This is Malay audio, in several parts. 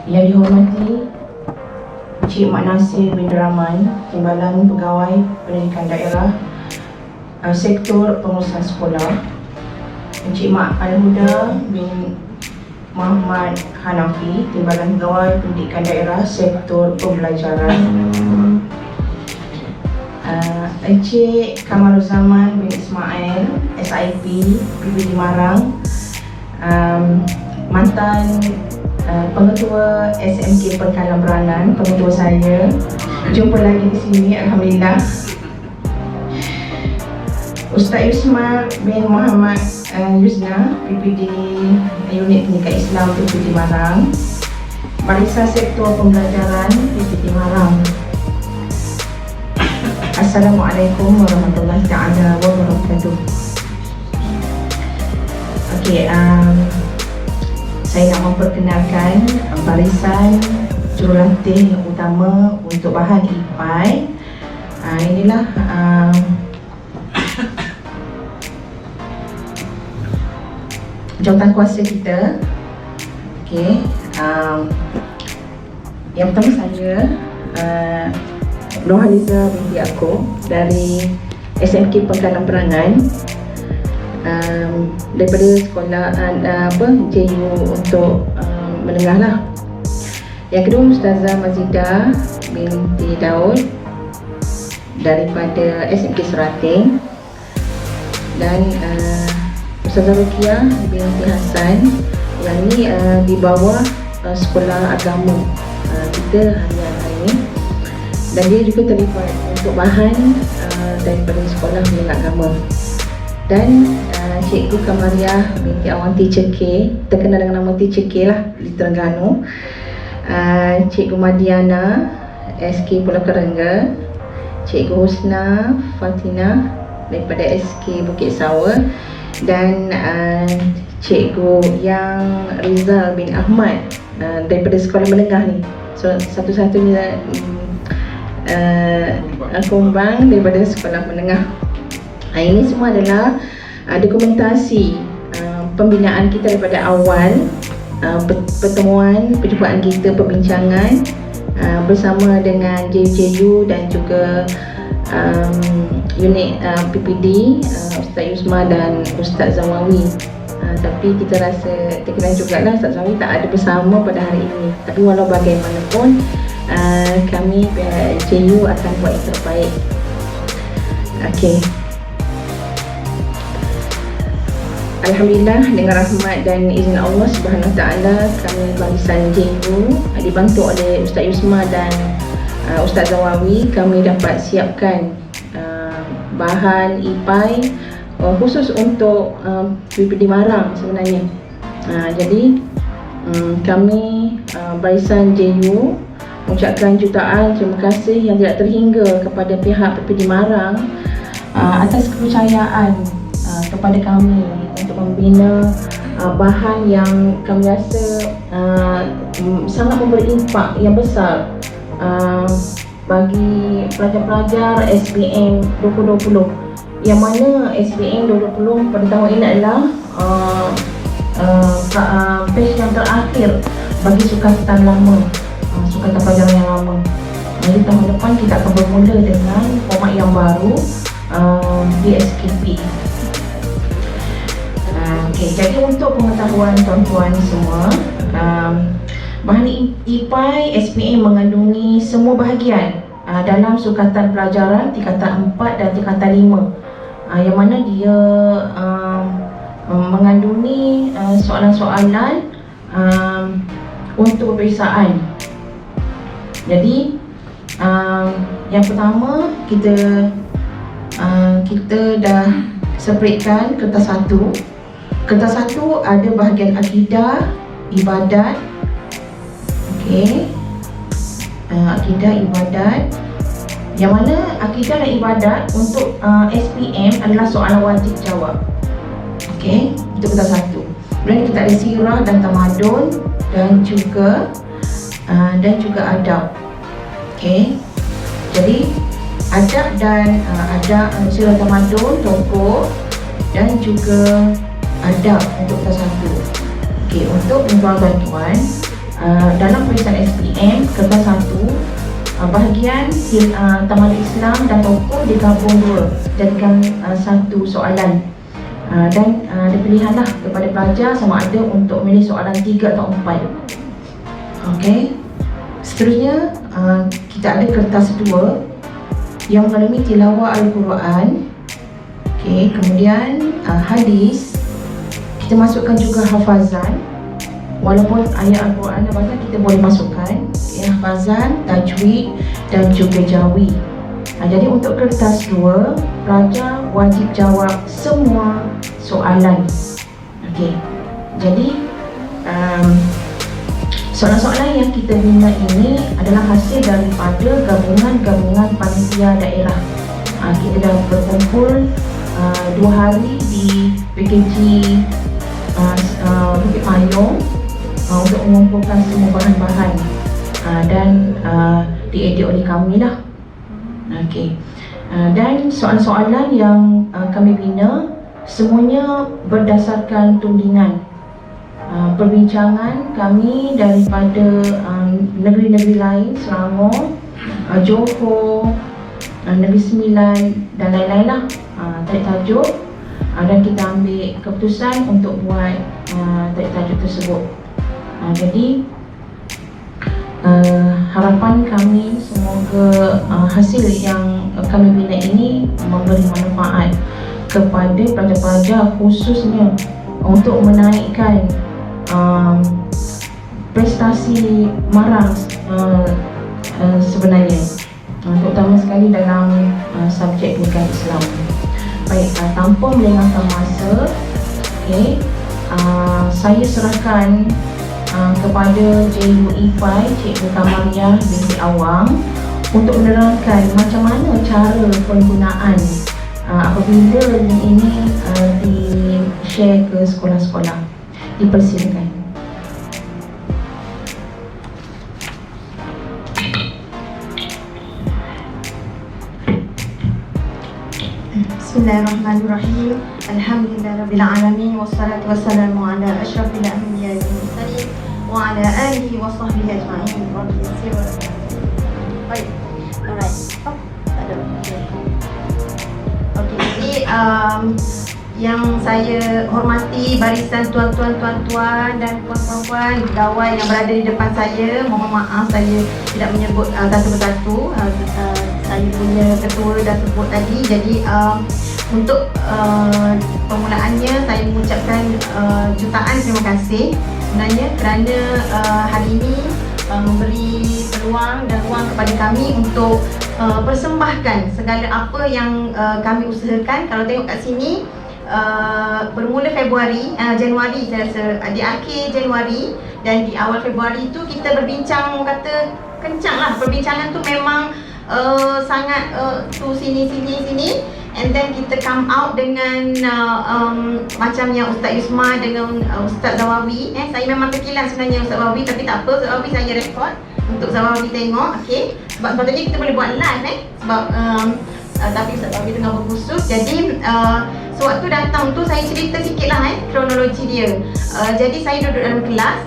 Yang dihormati Encik Mak Nasir bin Rahman, Timbalan Pegawai Pendidikan Daerah, Sektor Pengurusan Sekolah, Encik Mak Al-Huda bin Muhammad Hanafi, Timbalan Pegawai Pendidikan Daerah, Sektor Pembelajaran, Encik Kamaruzaman bin Ismail, SIP, PPD Marang, mantan pengetua SMK Pengkalan Beranan, pengetua saya. Jumpa lagi di sini, alhamdulillah. Ustaz Yusma bin Muhammad Yusna, PPD Unit Pendidikan Islam PPD Marang, Barisan Sektor Pembelajaran PPD Marang. Assalamualaikum warahmatullahi taala wabarakatuh. Okey, saya nak memperkenalkan barisan jurulatih yang utama untuk bahan IPAI. Inilah jawatan kuasa kita. Okey, yang pertama saya Nurhaliza binti aku dari SMK Pengkalan Berangan, daripada sekolah JU untuk menengah lah. Yang kedua Ustazah Mazidah binti Daud daripada SMK Serating, dan Ustazah Rukiah binti Hassan yang ni di bawah sekolah agama kita harian hari ni, dan dia juga terlibat untuk bahan daripada sekolah menengah agama. Dan Cikgu Kamariah binti Awan Teacher K, terkenal dengan nama Teacher K lah di Terengganu. Cikgu Madiana SK Pulau Kerengga, Cikgu Husna Fatina daripada SK Bukit Sawa, dan Cikgu Yang Rizal bin Ahmad daripada sekolah menengah ni. So, satu-satunya kumbang daripada sekolah menengah. Ini semua adalah dokumentasi pembinaan kita daripada awal, pertemuan, perjumpaan kita, perbincangan bersama dengan JU dan juga unit PPD Ustaz Yusma dan Ustaz Zawawi. Tapi kita rasa terkenal jugalah Ustaz Zawawi tak ada bersama pada hari ini. Tapi walau bagaimanapun kami JU akan buat yang terbaik. Okey. Alhamdulillah, dengan rahmat dan izin Allah Subhanahu Taala, kami barisan JU dibantu oleh Ustaz Yusma dan Ustaz Zawawi, kami dapat siapkan bahan IPAI khusus untuk PPD Marang sebenarnya. Jadi kami barisan JU mengucapkan jutaan terima kasih yang tidak terhingga kepada pihak PPD Marang atas kepercayaan kepada kami untuk membina bahan yang kami rasa sangat memberi impak yang besar bagi pelajar-pelajar SPM 2020, yang mana SPM 2020 pada tahun ini adalah batch yang terakhir bagi sukatan lama, sukatan pelajaran yang lama. Jadi tahun depan kita akan bermula dengan format yang baru, DSKP. Okay, jadi untuk pengetahuan tuan-tuan semua, bahan IPAI SPM mengandungi semua bahagian dalam sukatan pelajaran tingkatan 4 dan tingkatan 5, yang mana dia mengandungi soalan-soalan untuk peperiksaan. Jadi yang pertama kita dah separatekan kertas satu. Kertas satu ada bahagian akidah, ibadat. Okey. Akidah, ibadat. Yang mana akidah dan ibadat untuk SPM adalah soalan wajib jawab. Okey, itu kertas satu. Kemudian kita ada sirah dan tamadun dan juga adab. Okey. Jadi adab dan sirah tamadun, tokoh, dan juga adab untuk kertas satu. Okey, untuk bantuan dalam peperiksaan SPM kertas 1, bahagian Tamadun Islam dan tokoh digabung dua, jadikan satu soalan. Dan ada pilihanlah kepada pelajar sama ada untuk memilih soalan 3 atau 4. Okey. Seterusnya kita ada kertas 2 yang mengalami tilawah Al-Quran. Okey, kemudian hadis. Kita masukkan juga hafazan. Walaupun ayat Al-Quran dan hafazan kita boleh masukkan, hafazan, tajwid dan juga jawi. Jadi untuk kertas 2, pelajar wajib jawab semua soalan. Okey. Jadi soalan-soalan yang kita bina ini adalah hasil daripada gabungan-gabungan panitia daerah. Kita dah berkumpul 2 hari di PKG Bukit Payung untuk mengumpulkan semua bahan-bahan dan diedit oleh kami lah. Okey. Dan soalan-soalan yang kami bina semuanya berdasarkan tudingan perbincangan kami daripada negeri-negeri lain, Selangor, Johor, Negeri Sembilan dan lain-lain lah, tajuk-tajuk, dan kita ambil keputusan untuk buat tajuk-tajuk tersebut. Jadi harapan kami semoga hasil yang kami bina ini memberi manfaat kepada pelajar-pelajar, khususnya untuk menaikkan prestasi marang sebenarnya, terutama sekali dalam subjek pendidikan Islam. Baik, tanpa melengahkan masa, saya serahkan kepada JUE5 Cikgu Kamariah binti Awang untuk menerangkan macam mana cara penggunaan apabila link ini di-share ke sekolah-sekolah. Dipersilakan. Bismillahirrahmanirrahim. Alhamdulillahirabbil alamin wassalatu wassalamu ala asyrafil anbiya'i wal mursalin wa ala alihi wa sahbihi ajma'in. Rabbi yassir wa la. Baik. Alright. Tak ada. Okey, jadi yang saya hormati barisan tuan-tuan, tuan-tuan dan puan-puan pegawai yang berada di depan saya, mohon maaf saya tidak menyebut satu persatu. Saya punya ketua dah sebut tadi. Jadi untuk permulaannya saya mengucapkan jutaan terima kasih sebenarnya kerana hari ini memberi peluang dan ruang kepada kami untuk persembahkan segala apa yang kami usahakan. Kalau tengok kat sini, bermula Januari saya rasa, di akhir Januari dan di awal Februari tu kita berbincang, kata kencang lah perbincangan tu, memang sangat tu sini, and then kita come out dengan macam yang Ustaz Yusma dengan Ustaz Zawawi. Saya memang terkilan sebenarnya Ustaz Zawawi, tapi tak apa, Ustaz Zawawi saya rekod untuk Ustaz Zawawi tengok. Okey, sebab sepatutnya kita boleh buat live sebab tapi Ustaz Zawawi tengah berkhusus. Jadi sewaktu datang tu saya cerita sikit lah kronologi dia. Jadi saya duduk dalam kelas,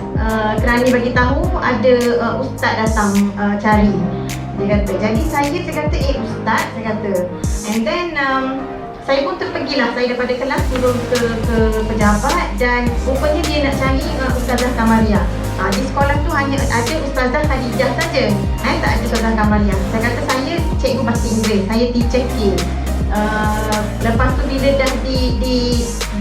kerana bagi tahu ada ustaz datang cari. Dia kata, jadi saya kata, ustaz, saya kata. And then saya pun terpergilah, saya daripada kelas turun ke pejabat dan rupanya dia nak cari Ustazah Kamariah. Di sekolah tu hanya ada Ustazah Khadijah saja, tak ada Ustazah Kamariah. Saya kata, saya cikgu bahasa Inggeris, saya teacher K. Lepas tu bila dah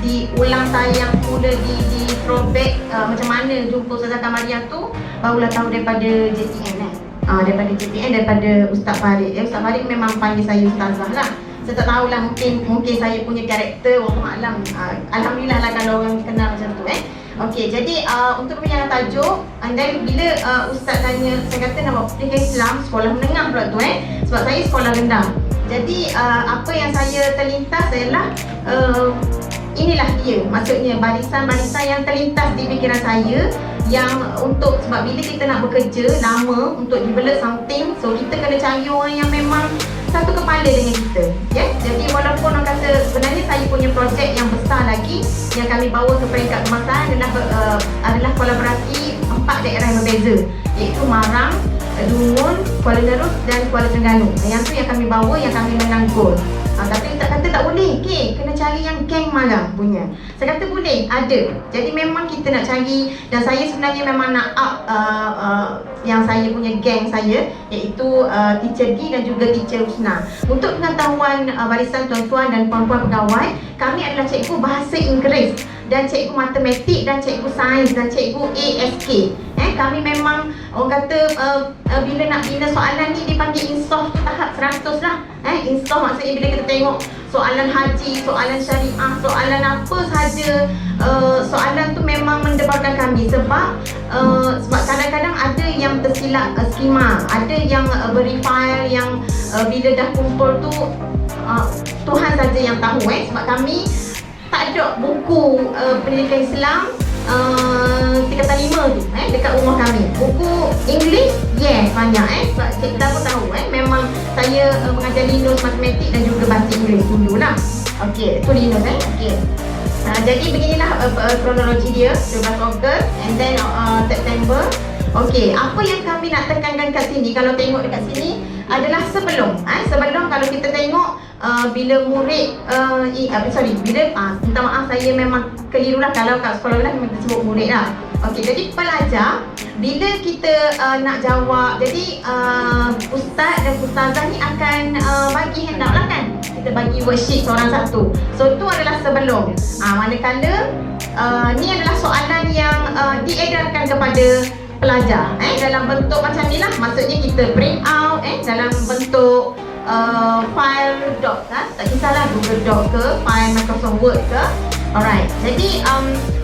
diulang tayang pula, di throwback macam mana jumpa Ustazah Kamariah tu, barulah tahu daripada JTN daripada JTN, daripada Ustaz Farid. Ustaz Farid memang panggil saya Ustazah lah. Saya tak tahulah, mungkin saya punya karakter, wallahualam. Alhamdulillah lah kalau orang kenal macam tu. Okey, jadi untuk perbincangan tajuk, and then bila Ustaz tanya, saya kata nak buat pendidikan Islam sekolah menengah pula tu sebab saya sekolah rendah. Jadi apa yang saya terlintas adalah inilah dia, maksudnya barisan-barisan yang terlintas di fikiran saya, yang untuk, sebab bila kita nak bekerja lama untuk develop something, so kita kena cari orang yang memang satu kepala dengan kita. Jadi walaupun orang kata sebenarnya saya punya projek yang besar lagi yang kami bawa ke peringkat kebangsaan adalah kolaborasi 4 daerah yang berbeza, iaitu Marang, Dungun, Kuala Nerus dan Kuala Terengganu. Yang tu yang kami bawa, yang kami menang gol. Tapi tak kata tak boleh, kena cari yang geng Malang punya. Saya kata boleh, ada. Jadi memang kita nak cari, dan saya sebenarnya memang nak up yang saya punya geng saya, iaitu Teacher D dan juga Teacher Husna. Untuk pengetahuan barisan tuan-tuan dan puan-puan pegawai, kami adalah cikgu bahasa Inggeris dan cikgu matematik dan cikgu sains dan cikgu ASK. Kami memang orang kata bila nak bina soalan ni dipanggil insaf tu tahap 100 lah. Insaf maksudnya bila kita tengok soalan haji, soalan syariah, soalan apa sahaja, soalan tu memang mendebarkan kami sebab kadang-kadang ada yang tersilap skema, ada yang beri file yang bila dah kumpul tu Tuhan saja yang tahu sebab kami tak ada buku pendidikan Islam tingkatan 5 tu dekat rumah kami. Buku English yes banyak sebab kita pun tahu memang saya mengajar Linus matematik dan juga bahasa Inggeris dululah. Okey, tu Linus okey. Jadi beginilah kronologi dia 12 Ogos and then September. Okey, apa yang kami nak tekankan kat sini, kalau tengok dekat sini adalah sebelum kalau kita tengok bila murid minta maaf saya memang keliru lah kalau kat sekolah lah memang kita sebut murid lah. Okey, jadi pelajar bila kita nak jawab, jadi ustaz dan ustazah ni akan bagi handout lah kan, kita bagi worksheet seorang satu. So tu adalah sebelum. Manakala ni adalah soalan yang diedarkan kepada pelajar dalam bentuk macam ni lah, maksudnya kita print out dalam bentuk file doc tak kisahlah Google Doc ke, file Microsoft Word ke. Alright, jadi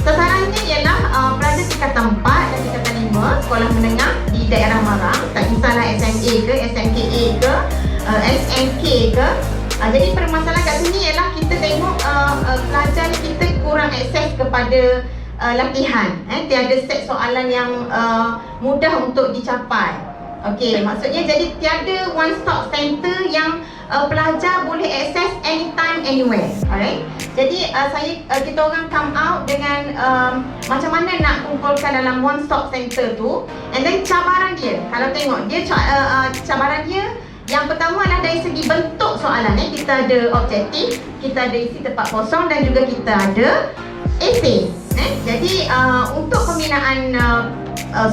sasarannya ialah pelajar tingkatan 4 dan tingkatan 5 sekolah menengah di daerah Marang, tak kisahlah SMA ke, SMKA ke, SMK ke. Jadi permasalahan kat sini ialah kita tengok pelajar ni kita kurang akses kepada latihan, tiada set soalan yang mudah untuk dicapai. Okey, maksudnya jadi tiada one stop center yang pelajar boleh akses anytime anywhere. Alright. Jadi kita orang come out dengan macam mana nak kumpulkan dalam one stop center tu, and then cabaran dia. Kalau tengok dia cabaran dia yang pertama adalah dari segi bentuk soalan. Kita ada objektif, kita ada isi tempat kosong dan juga kita ada esei. Jadi untuk pembinaan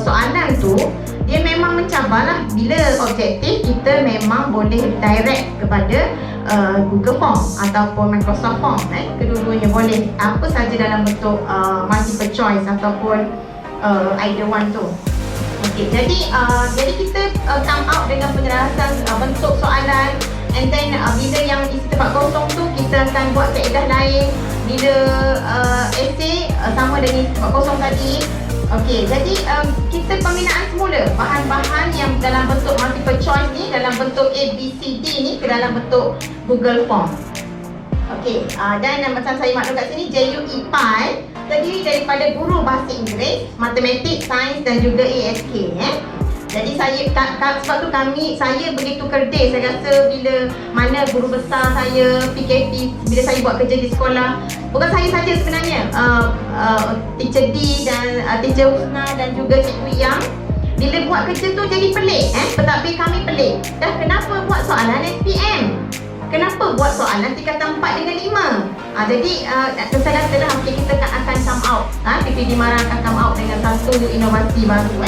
soalan tu dia memang mencabarlah. Bila objektif kita memang boleh direct kepada Google Form ataupun Microsoft Form. Kedua-duanya boleh, apa saja dalam bentuk multiple choice ataupun either one tu. Okey, jadi kita come out dengan penjelasan bentuk soalan, and then bila yang isi tempat kosong tu kita akan buat kaedah lain. Bila esei sama dengan isi tempat kosong tadi. Okey, jadi kita pembinaan semula bahan-bahan yang dalam bentuk multiple choice ni, dalam bentuk A, B, C, D ni ke dalam bentuk Google Form. Okey, dan macam saya maklum kat sini, JUEPI terdiri daripada guru bahasa Inggeris, matematik, sains dan juga ASK. Jadi sebab tu saya begitu kerdil. Saya rasa bila mana guru besar saya PKP, bila saya buat kerja di sekolah, bukan saya saja sebenarnya, Teacher D dan Teacher Husna dan juga Cikgu Yang, bila buat kerja tu jadi pelik. Pentadbir kami pelik. Dah kenapa buat soalan SPM? Kenapa buat soalan tingkatan 4 dengan 5? Jadi saya rasa lah kita akan come out, PPD Marang akan come out dengan satu inovasi baru.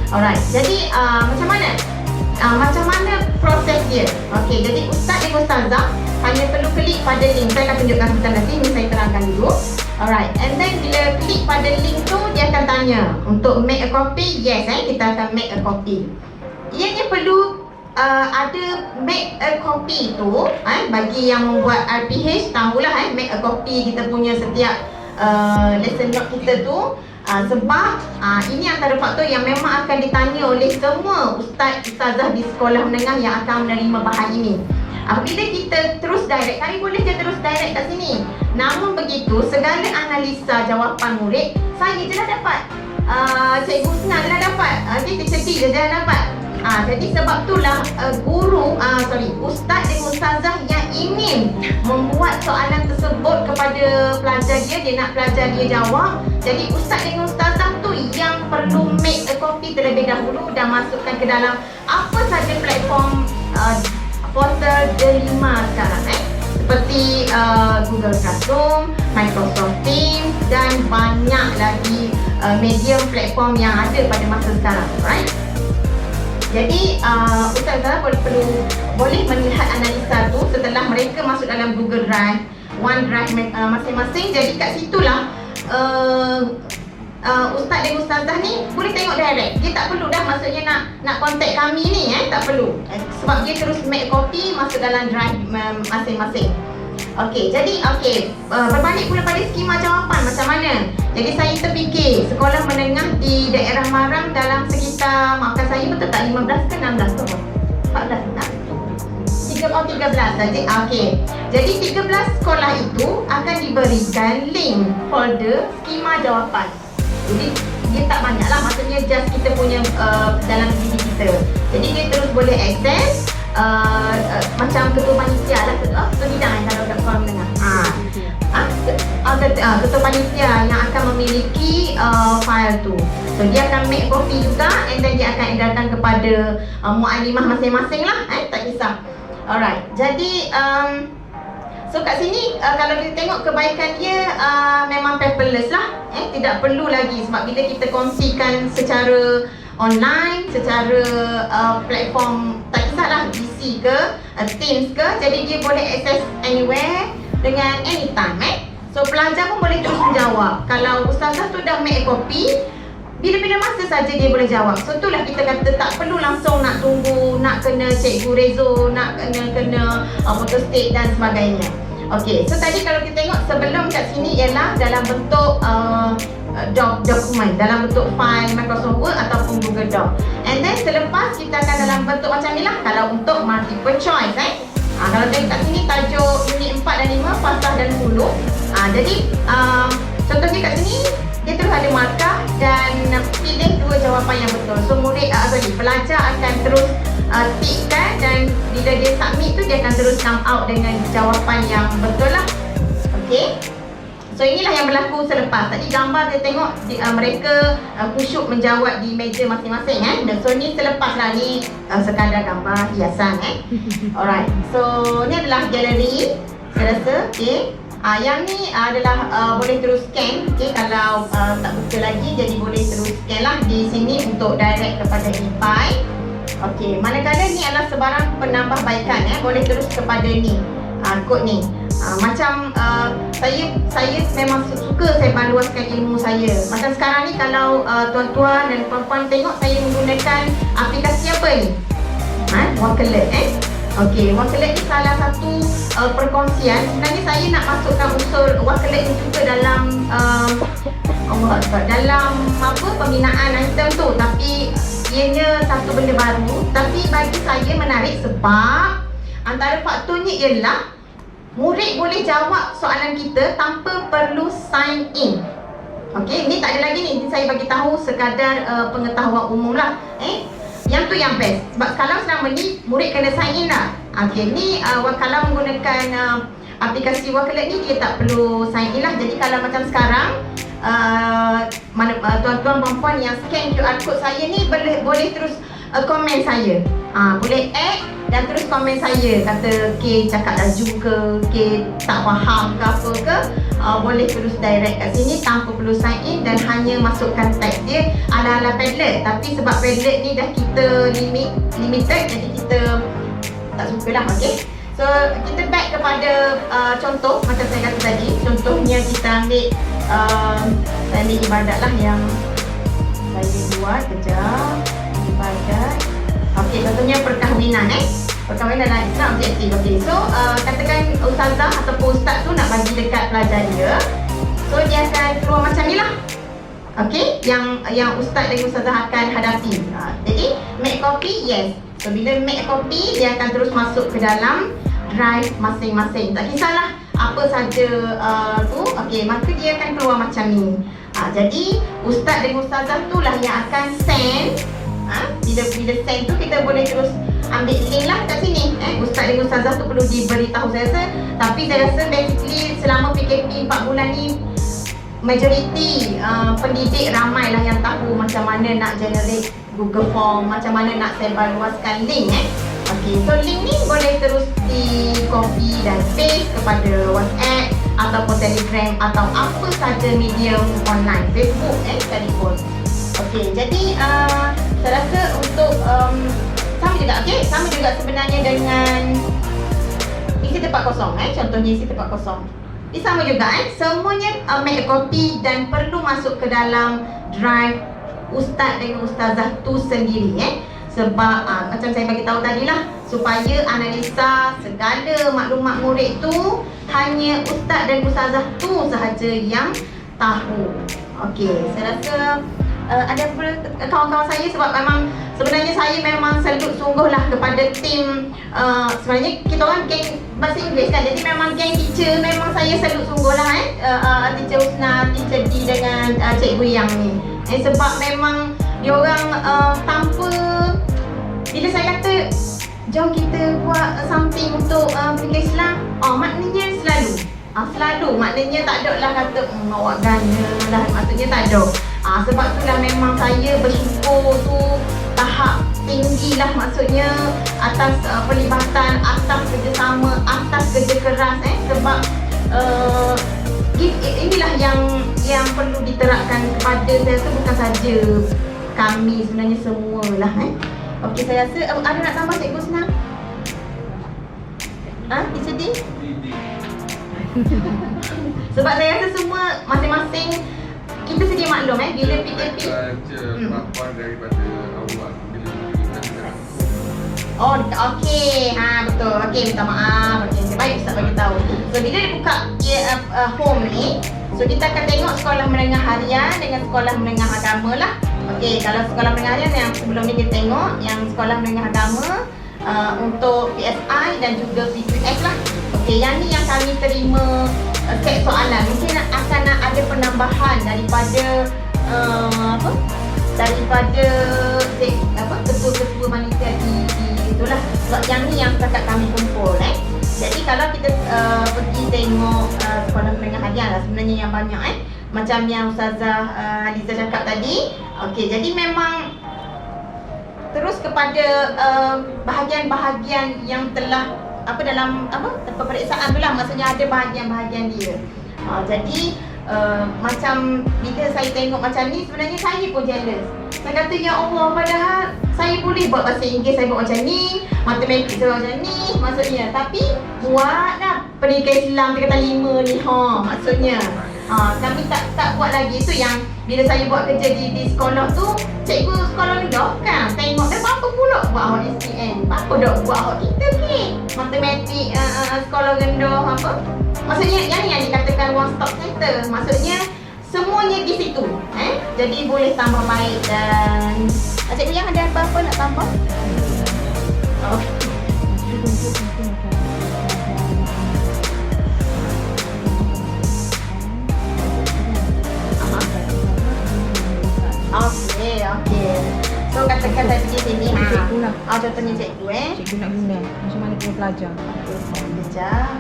Alright, jadi macam mana proses dia? Okey, jadi ustaz dan ustazah hanya perlu klik pada link. Saya akan tunjukkan sebentar nanti, ini saya terangkan dulu. Alright, and then bila klik pada link tu dia akan tanya untuk make a copy. Yes, kita akan make a copy. Ianya perlu ada make a copy tu, bagi yang membuat RPH tahulah, make a copy kita punya setiap lesson note kita tu. Sebab ini antara faktor yang memang akan ditanya oleh semua ustaz ustazah di sekolah menengah yang akan menerima bahan ini. Bila kita terus direct, kami boleh je terus direct kat sini. Namun begitu, segala analisa jawapan murid saya je dah dapat, Cikgu Husna je dah dapat, Teacher T je dah dapat. Jadi sebab itulah ustaz dan ustazah yang ingin membuat soalan tersebut kepada pelajar dia nak pelajar dia jawab. Jadi ustaz dengan ustazah tu yang perlu make a copy terlebih dahulu dan masukkan ke dalam apa saja platform portal delima sekarang seperti Google Classroom, Microsoft Teams dan banyak lagi medium platform yang ada pada masa sekarang, right? Jadi Ustazah boleh melihat analisa tu setelah mereka masuk dalam Google Drive, OneDrive masing-masing. Jadi kat situlah Ustaz dan Ustazah ni boleh tengok direct. Dia tak perlu dah maksudnya nak contact kami ni tak perlu. Sebab dia terus make copy masuk dalam drive masing-masing. Okey, jadi berbalik pula pada skema jawapan macam mana. Jadi saya terfikir sekolah menengah di daerah Marang dalam sekitar, maafkan saya betul tak, 15 ke 16 tu? 14 tak? 13 saja. Okey. Jadi 13 sekolah itu akan diberikan link folder skema jawapan. Jadi dia tak banyak lah, maksudnya just kita punya dalam diri kita. Jadi dia terus boleh akses macam ketua panitia lah, ketua bidang kalau kat sekolah menengah. Ketua panitia yang akan memiliki file tu. So dia akan make copy juga and then dia akan edarkan kepada mu'alimah masing-masing lah, tak kisah. Alright, jadi so kat sini kalau kita tengok kebaikan dia memang paperless lah, tidak perlu lagi sebab bila kita kongsikan secara online, secara platform tak kisahlah PC ke Teams ke, jadi dia boleh access anywhere dengan anytime. So pelajar pun boleh terus menjawab. Kalau ustazah tu dah make copy, bila-bila masa saja dia boleh jawab. So itulah kita kata tak perlu langsung nak tunggu, nak kena cikgu rezo, nak kena photostat dan sebagainya. Okey, so tadi kalau kita tengok sebelum kat sini ialah dalam bentuk dokumen, dalam bentuk file Microsoft Word ataupun Google Doc. And then selepas kita akan dalam bentuk macam ni lah kalau untuk multiple choice. Kalau tengok kat sini tajuk unit 4 dan 5 fasah dan hulu. Jadi contohnya kat sini dia terus ada markah dan pilih dua jawapan yang betul. So pelajar akan terus tikkan dan bila dia submit tu dia akan terus come out dengan jawapan yang betul lah. Okey. So inilah yang berlaku selepas. Tadi gambar saya tengok mereka khusyuk menjawab di meja masing-masing So ni selepas lah, ni sekadar gambar hiasan Alright. So ni adalah galeri saya rasa. Okey. Yang ni adalah boleh terus scan. Okey, kalau tak buka lagi jadi boleh terus scan lah di sini untuk direct kepada e-file. Okey, manakala ni adalah sebarang penambahbaikan boleh terus kepada ni kod ni. Macam saya memang suka saya baluaskan ilmu saya. Macam sekarang ni kalau tuan-tuan dan puan-puan tengok saya menggunakan aplikasi apa ni? Wakelet Okey, Wakelet ni salah satu perkongsian. Sebenarnya saya nak masukkan unsur Wakelet ni juga dalam dalam pembinaan item tu, tapi ianya satu benda baru. Tapi bagi saya menarik sebab antara faktornya ialah murid boleh jawab soalan kita tanpa perlu sign in. Okey, ni tak ada lagi ni. Saya bagi tahu sekadar pengetahuan umum lah. Yang tu yang best. Sebab kalau selama ni murid kena sign in lah. Okey, ni kalau menggunakan aplikasi Wakelet ni dia tak perlu sign in lah. Jadi kalau macam sekarang tuan-tuan puan-puan yang scan QR code saya ni boleh terus komen saya. Boleh add dan terus komen saya, kata K cakap laju ke, K tak faham ke apa ke, boleh terus direct kat sini tanpa perlu sign in dan hanya masukkan tag dia ala-ala Padlet. Tapi sebab Padlet ni dah kita limited, jadi kita tak suka lah. Okay, so kita back kepada contoh macam saya kata tadi. Contohnya kita ambil saya ambil ibadat lah yang saya buat. Kejap, ibadat. Okey, contohnya perkahwinan perkahwinan dalam Islam objektif. Okey, so katakan ustazah ataupun ustaz tu nak bagi dekat pelajar dia. So dia akan keluar macam ni lah. Okey, yang ustaz dan ustazah akan hadapi. Jadi make copy, yes. So bila make copy, dia akan terus masuk ke dalam drive masing-masing. Tak kisahlah apa saja tu. Okey, maka dia akan keluar macam ni. Jadi ustaz dan ustazah tu lah yang akan send. Bila send tu kita boleh terus ambil link lah kat sini. Ustaz dan ustazah tu perlu diberitahu saya rasa. Tapi saya rasa basically selama PKP 4 bulan ni majoriti pendidik ramai lah yang tahu macam mana nak generate Google Form, macam mana nak sebarluaskan link Okey, so link ni boleh terus di copy dan paste kepada WhatsApp ataupun Telegram atau apa saja medium online, Facebook sekalipun. Okey, jadi saya rasa untuk sama juga, okey, sama juga sebenarnya dengan isi tempat kosong contohnya isi tempat kosong. Ini sama juga semuanya make a copy dan perlu masuk ke dalam drive ustaz dengan ustazah tu sendiri sebab macam saya bagi tahu tadi lah, supaya analisa segala maklumat murid tu hanya ustaz dan ustazah tu sahaja yang tahu. Okey, saya rasa ada kawan-kawan saya, sebab memang sebenarnya saya memang salut sungguh lah kepada tim sebenarnya kita orang geng bahasa Inggeris kan, jadi memang geng teacher memang saya salut sungguh lah teacher Husna, teacher D dengan cikgu Yang ni sebab memang diorang tanpa, bila saya kata jom kita buat something untuk pendidikan Islam, maknanya selalu maknanya tak ada lah kata awak gana lah, maksudnya tak ada. Sebab itulah memang saya bersyukur tu tahap tinggi lah, maksudnya atas pelibatan, atas kerjasama, atas kerja keras sebab inilah yang perlu diterapkan kepada saya tu, bukan saja kami, sebenarnya semualah Okey, saya rasa ada nak tambah Cikgu Senang? Teacher D? Sebab saya rasa semua masing-masing kita sedia maklum bila PKP Papan daripada awak bila kita okey, betul. Okey, minta maaf. Okey, baik Ustaz bagi tahu. So bila dia buka home ni, so kita akan tengok sekolah menengah harian dengan sekolah menengah agama lah. Okey, kalau sekolah menengah harian yang sebelum ni kita tengok yang sekolah menengah agama untuk PSI dan juga PQS lah. Okey, yang ni yang kami terima set soalan. Mungkin akan ada penambahan daripada ketua-ketua panitia di itulah. Sebab yang ni yang setakat kami kumpul Jadi kalau kita pergi tengok sekolah menengah harian lah sebenarnya yang banyak macam yang Ustazah Liza cakap tadi. Okey, jadi memang terus kepada bahagian-bahagian yang telah dalam peperiksaan tu lah, maksudnya ada bahagian-bahagian dia. Jadi macam bila saya tengok macam ni, sebenarnya saya pun jealous. Saya kata, ya Allah, padahal saya boleh buat bahasa Inggeris, saya buat macam ni, matematik saya buat macam ni, maksudnya. Tapi buatlah pendidikan Islam tingkatan 5 ni, maksudnya. Kami tak buat lagi. Itu yang bila saya buat kerja di sekolah tu, cikgu sekolah ni kan tengok, apa pula buat awak SPM, apa dah buat awak kita ni matematik sekolah rendah apa. Maksudnya yang dikatakan one stop center, maksudnya semuanya di situ. Jadi boleh tambah baik. Dan cikgu yang ada apa-apa nak tambah? Okey. So katakan saya pergi sini Cikgu lah. Contohnya cikgu Cikgu nak guna macam mana kita pelajar. Sekejap.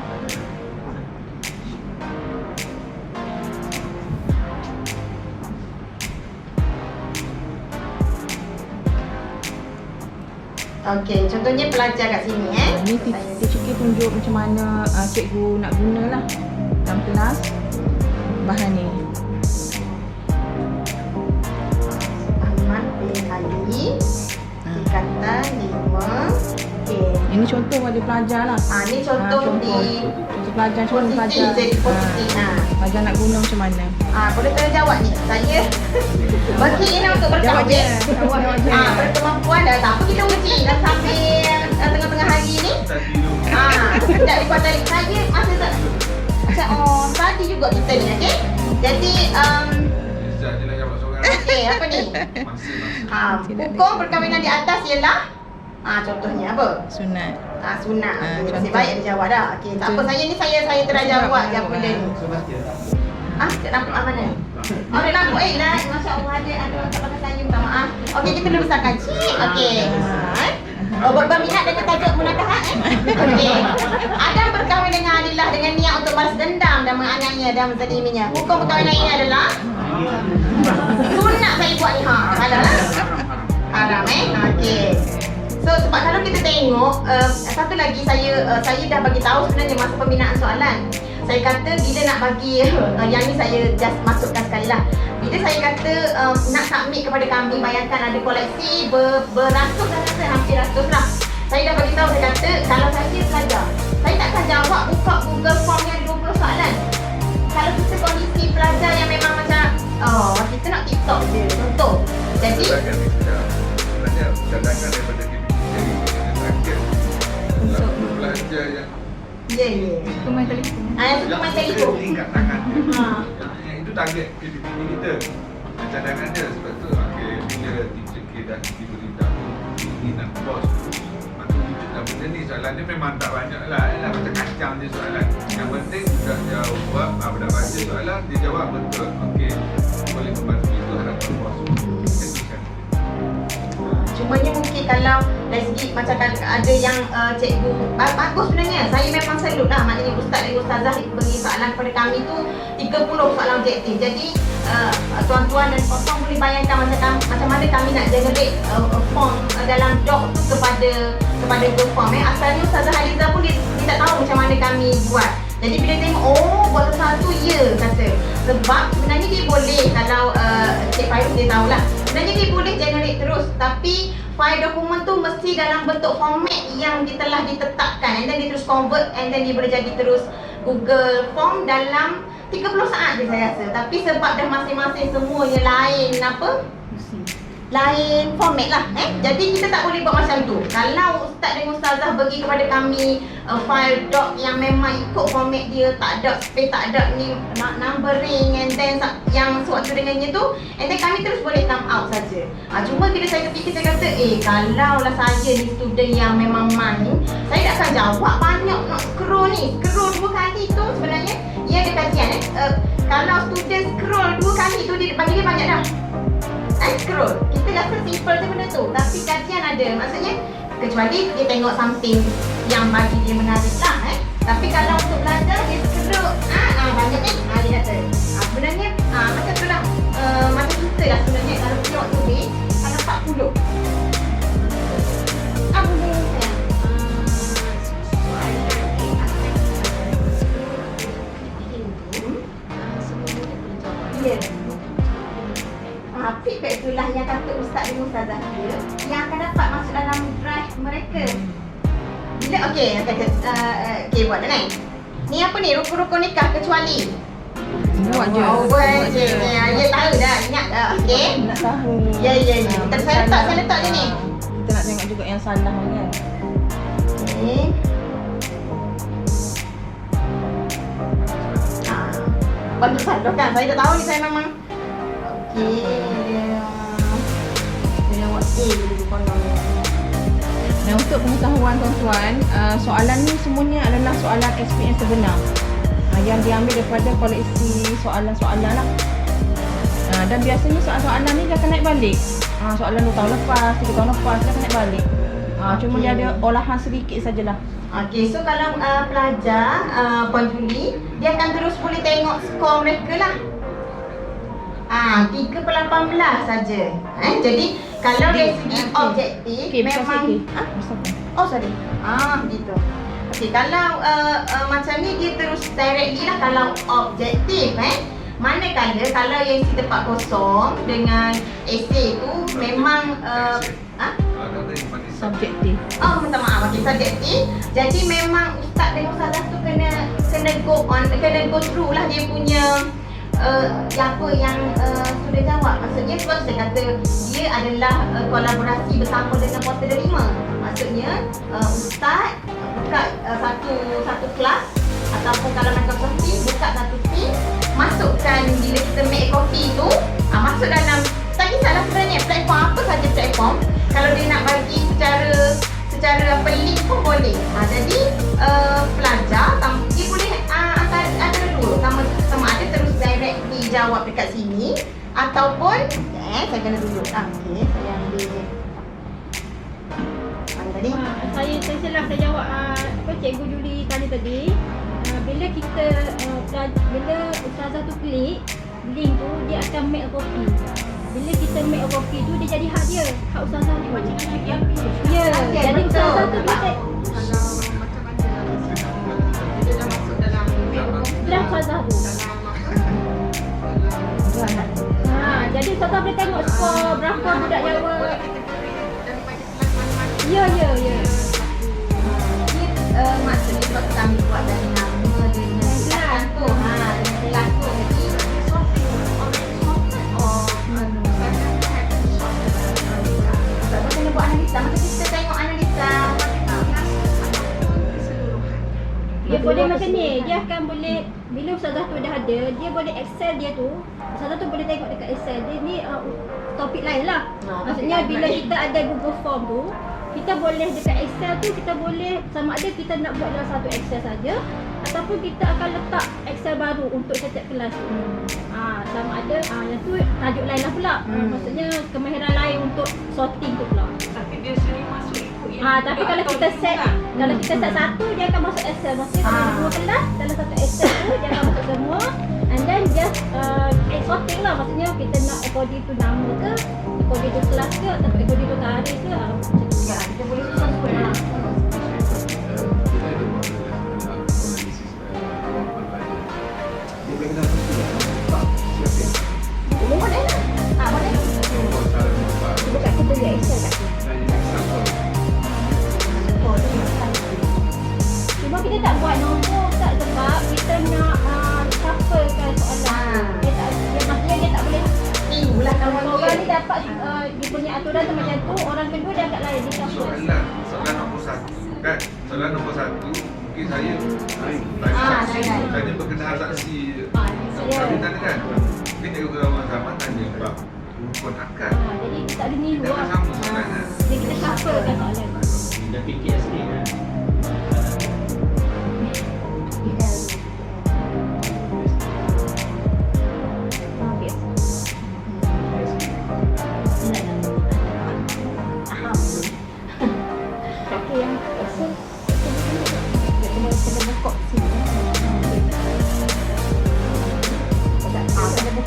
Okey, contohnya pelajar kat sini Ni teacher kita tunjuk macam mana cikgu nak guna lah dalam kelas bahan ni. Ahmad bin Ali tingkatan 5. Okey. Ini contoh pada pelajar lah. Ni contoh di contoh pelajar, contoh posisi, pelajar. jadi posisi. Pelajar nak guna macam mana? Boleh tolong jawab ni. Saya bagi ini untuk berkah Jawab je. Jawab je. Berkemampuan dah tak apa kita uji dan sambil tengah-tengah hari ni. Tak dibuat tadi. Saya masa tak macam tadi juga kita ni, okey. Jadi Izzat je nak jawab soalan. okey, apa ni? Hukum perkahwinan di atas ialah contohnya apa? Sunat. Sunat. Okey, contoh. nasib baik dia jawab dah. Okey, tak apa, saya ni saya terajar buat je benda ni. Tak nampak mana? Dia nampak lah. Masya Allah ada tak pakai saya, minta maaf. Okey, kita dulu besarkan. Okey. Berminat dengan tajuk munakahat Okey. Adam berkahwin dengan fisabilillah dengan niat untuk balas dendam dan menganiaya dan menzaliminya. Hukum perkahwinan ini adalah sunat saya buat ni. Halal lah. Haram okey. So sebab kalau kita tengok satu lagi saya dah bagi tahu sebenarnya masa pembinaan soalan. Saya kata bila nak bagi yang ni saya just masukkan sekali lah. Bila saya kata nak submit kepada kami, bayangkan ada koleksi beratus dan rasa hampir ratus lah. Saya dah bagi tahu, saya kata kalau saya pelajar, saya takkan jawab buka Google Form yang 20 soalan. Kalau kita kondisi pelajar yang memang macam kita nak TikTok je, contoh. Jadi sebenarnya cadangan daripada jadi target untuk pelajar yang ya. Suka main telefon. Yang suka main telefon. tingkat tangan yang itu target KPPT kita. Cadangan dia sebab tu bila teacher K dah diberitahu ini nak pos, maka wujudlah benda ni. Soalan dia memang tak banyak lah, macam kacang je soalan. Yang penting sudah jawab, dah baca soalan, dia jawab betul. Okey, boleh membantu, itu harapan pos. Cumanya mungkin kalau dari segi macam ada yang cikgu bagus sebenarnya. Saya memang salut lah, maknanya ustaz dan ustazah beri soalan kepada kami tu 30 soalan objektif. Jadi tuan-tuan dan puan-puan boleh bayangkan macam mana kami nak generate form dalam doc tu kepada Google Form. Asalnya Ustazah Haliza pun dia tak tahu macam mana kami buat. Jadi bila tengok, buat satu ya kata. Sebab sebenarnya dia boleh, kalau Cik Fairuz dia tahulah, sebenarnya dia boleh generate terus, tapi file dokumen tu mesti dalam bentuk format yang telah ditetapkan, and then dia terus convert, and then dia boleh jadi terus Google Form dalam 30 saat je saya rasa. Tapi sebab dah masing-masing semuanya lain lain format lah jadi kita tak boleh buat macam tu. Kalau ustaz dan ustazah bagi kepada kami file doc yang memang ikut format dia, tak ada space, tak ada ni numbering, and then yang sewaktu dengannya tu, and then kami terus boleh come out saja. Cuma bila saya fikir, saya kata kalau lah saya ni student yang memang main, saya tak akan jawab banyak, nak scroll 2 kali tu sebenarnya ia ada kajian kalau student scroll 2 kali tu dia bagi dia banyak dah. Scroll, kita rasa simple je benda tu, tapi kajian ada, maksudnya kecuali dia tengok something yang bagi dia menarik lah tapi kalau untuk belajar dia scroll banyak dia kata sebenarnya macam tu lah, macam kita lah sebenarnya kalau kita waktu ni kalau 40 boleh ya. Tapi itulah yang kata ustaz dan ustazah dia yang akan dapat masuk dalam drive mereka. Bila okey buat dah ni apa ni, rukun-rukun nikah kecuali Buat je. Buat je. Ya tahu dah, ingat dah. Okey. Nak tahu. Ya. Ntar saya letak je ni. Kita nak tengok juga yang salah kan. Okey. Bagi salah kan, saya dah tahu ni, saya memang dia buat dulu konon. Dan untuk pengetahuan tuan-tuan, soalan ni semuanya adalah soalan SPM sebenar yang diambil daripada koleksi soalan-soalan lah. Dan biasanya soalan-soalan ni dia akan naik balik. Soalan 2 tahun lepas, 3 tahun lepas dia akan naik balik. Cuma dia ada olahan sedikit sajalah. Okey, so kalau pelajar Puan Julie, dia akan terus boleh tengok skor mereka lah. 3/18 saja. Jadi kalau dari segi objektif memang sorry. Gitu. Okey, kalau macam ni dia terus directly lah kalau objektif manakala kalau yang isi tempat kosong dengan esei tu memang Subjektif. Minta maaf. Okey, subjektif. Jadi memang ustaz dan ustazah tu kena go through lah dia punya apa yang sudah jawab. Maksudnya sebab saya kata dia adalah kolaborasi bersama dengan Portal Derima. Maksudnya ustaz buka satu kelas, ataupun kalau Microsoft Teams buka satu team, masukkan bila kita make copy tu masuk dalam, tak kisahlah sebenarnya platform apa saja platform, kalau dia nak bagi secara link pun boleh. Jadi pelajar dia boleh antara dua, sama ada terus direct dijawab dekat sini ataupun saya kena duduk. Okey, saya ambil mana tadi? Saya silap saya jawab Cikgu Julie tadi. bila kita bila ustazah tu klik link tu, dia akan make a copy. Bila kita make a copy tu, dia jadi hak dia, hak ustazah tu. Ya, jadi ustazah tu dia draft ustazah tu. Jadi ustazah boleh tengok skor berapa budak jawab. Ya. Maksudnya sebab kami buat dari nama dengan kelas tu. Kelas tu. Jadi sorting Sebab kena buat analisa. Masa kita tengok analisa Dia boleh macam ni, dia akan boleh, bila ustazah tu dah ada, dia boleh Excel dia tu, ustazah tu boleh tengok dekat Excel dia ni topik lain lah. Maksudnya bila kita ada Google Form tu, kita boleh dekat Excel tu, kita boleh sama ada kita nak buat dalam satu Excel saja ataupun kita akan letak Excel baru untuk setiap kelas tu. Sama ada yang tu tajuk lain lah pula. Maksudnya kemahiran lain untuk sorting tu pula. Tapi dia sering masuk ikut yang Tapi kalau kita set satu, dia akan masuk Excel. Maksudnya kalau dua kelas dalam satu Excel tu, dia akan masuk semua. And then just sorting lah. Maksudnya kita nak according to nama ke, according to kelas ke, atau according to tarikh ke. ya, kita boleh susun lah. Boleh lah. Boleh. Cuba kat kita dia Excel kat kita. Cuma kita tak buat nombor tak, sebab kita nak shufflekan soalan. Maksudnya dia tak boleh. Itulah kawan Orang ni dapat dia punya aturan tu macam tu, orang kedua dia agak lain, dia shuffle. Soalan nombor 1 kan. Soalan nombor 1 mungkin saya tanya berkenaan saksi kahwinan kan. Mungkin dia orang zaman tanya bab rukun akad. Jadi kita ada niru Dia lah. akan sama soalannya. Jadi kita shufflekan soalan. Dah fikir sikit kan.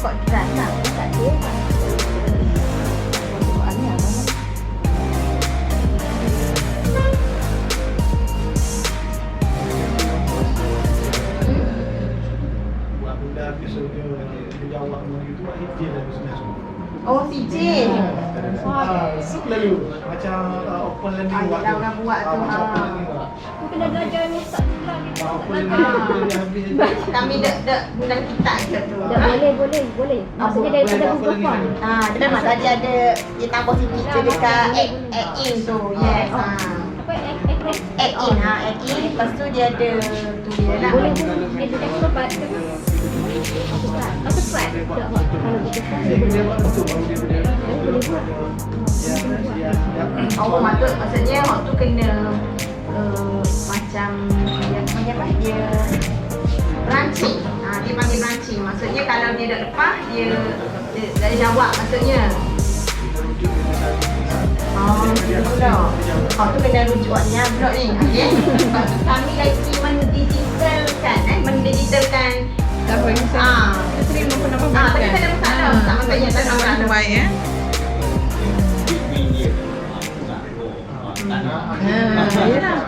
buka kelas lah. Tak ada kan. Soalannya apa? Buat benda habis dia jawab gitu, dia dah sebenarnya. Oh, CJ. Selalu macam open learning buat. Ada orang buat tu. Aku kena belajar ni tak pula gitu. Open learning dia habis. Kami dak bulan kita je tu. Boleh. Maksudnya daripada Google Form. Dia memang tadi ada dia tambah sikit je dekat add in tu. Yes. Apa Add in add in. Lepas tu dia ada tu dia lah. Boleh aku dapat. Aku try. Kalau Google Form Dia buat betul baru dia boleh buat. Oh, maksudnya waktu kena macam dia branching. Dia panggil branching. Maksudnya kalau dia dah lepas dia jawab maksudnya. Tu kena rujuk dia blok ni. Okey. Kami lagi mendigitalkan Tak apa, kita terima pendapat tapi tak ada masalah. Tak maksudnya tak ada masalah. baik ya. Yalah.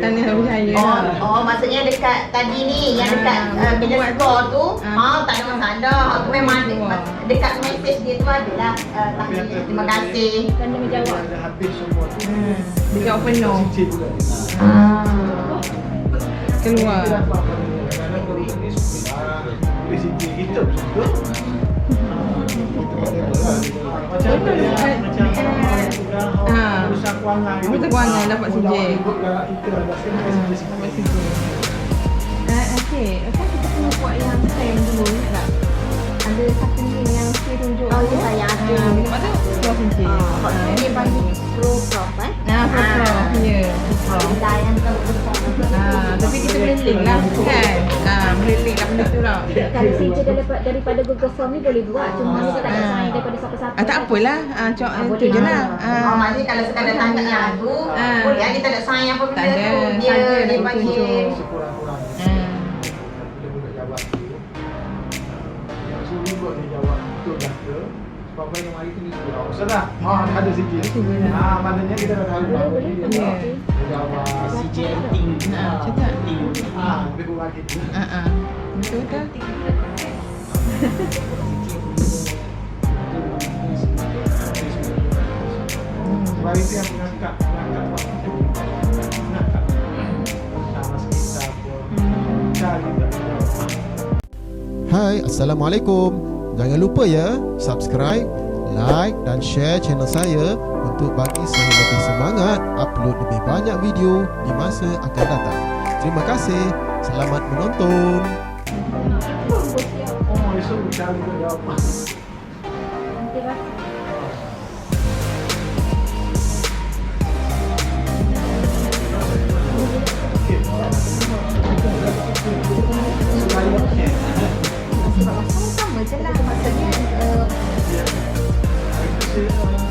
Tanya tak percaya. Maksudnya dekat tadi ni yang dekat bila skor tu, tak ada masalah. Aku memang dekat mesej dia tu adalah terima kasih. kena menjawab. Dah habis semua tu. Dia jawab penuh. Cicit pula. Keluar. Cicit kita betul. Macam urusan kewangan. Urusan kewangan dapat CJ. Kita ada Dapat CJ. Okey, kan kita kena buat yang saya dulu ingat tak? Ada satu link yang saya tunjuk. Saya ada. Lepas tu keluar CJ. Dia panggil pro prof Prof. Ya. Layan tahu betul. Tapi kita boleh link lah kan? Boleh link lah benda tu lah. Kalau CJ daripada Google Form ni boleh buat. Cuma kita tak nak sign daripada siapa-siapa. Tak apalah. Tu je lah. Maksudnya kalau sekadar tanya tu boleh Yang dia tak ada sayang apa benda Tak ada, tu. saja Dia nak panggil. tunjuk. Sekurang-kurangnya bila budak jawab tu yang suruh buat dia jawab betul dah ke sebab yang hari tu ni surau Ustaz dah ada sikit maknanya kita dah tahu bahawa dia jawab CJNT. Cakap. lebih kurang gitu. Betul ke? Sebab itu yang mengangkat waktu tu mengangkat sama sekitar pun cari tak jawab. Hai, Assalamualaikum. Jangan lupa ya, subscribe, like dan share channel saya untuk bagi saya lebih semangat upload lebih banyak video di masa akan datang. Terima kasih. Selamat menonton. Oh, esok cari tak jawab. Nanti lah. Sebab sama je lah. Maksudnya Itu